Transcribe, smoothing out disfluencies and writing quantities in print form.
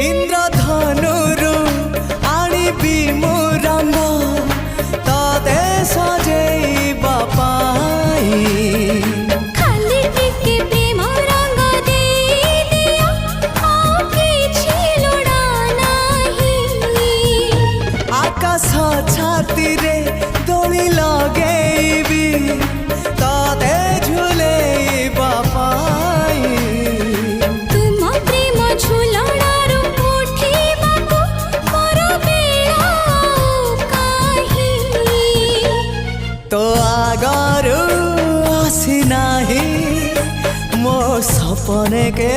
इंद्रधनुरु आनिबि मु रंग तते सजेइबा पाई खाली टिके प्रेम रंग देई दिया आउ किछि लोड़ा नाही आकाश छाती रे दोली लगेइबि तते झुलेइबा पाई तुम प्रेम झुलणारू उठिबाकू मोर बेला काहि तो आगरू आसी नाही मो सपने के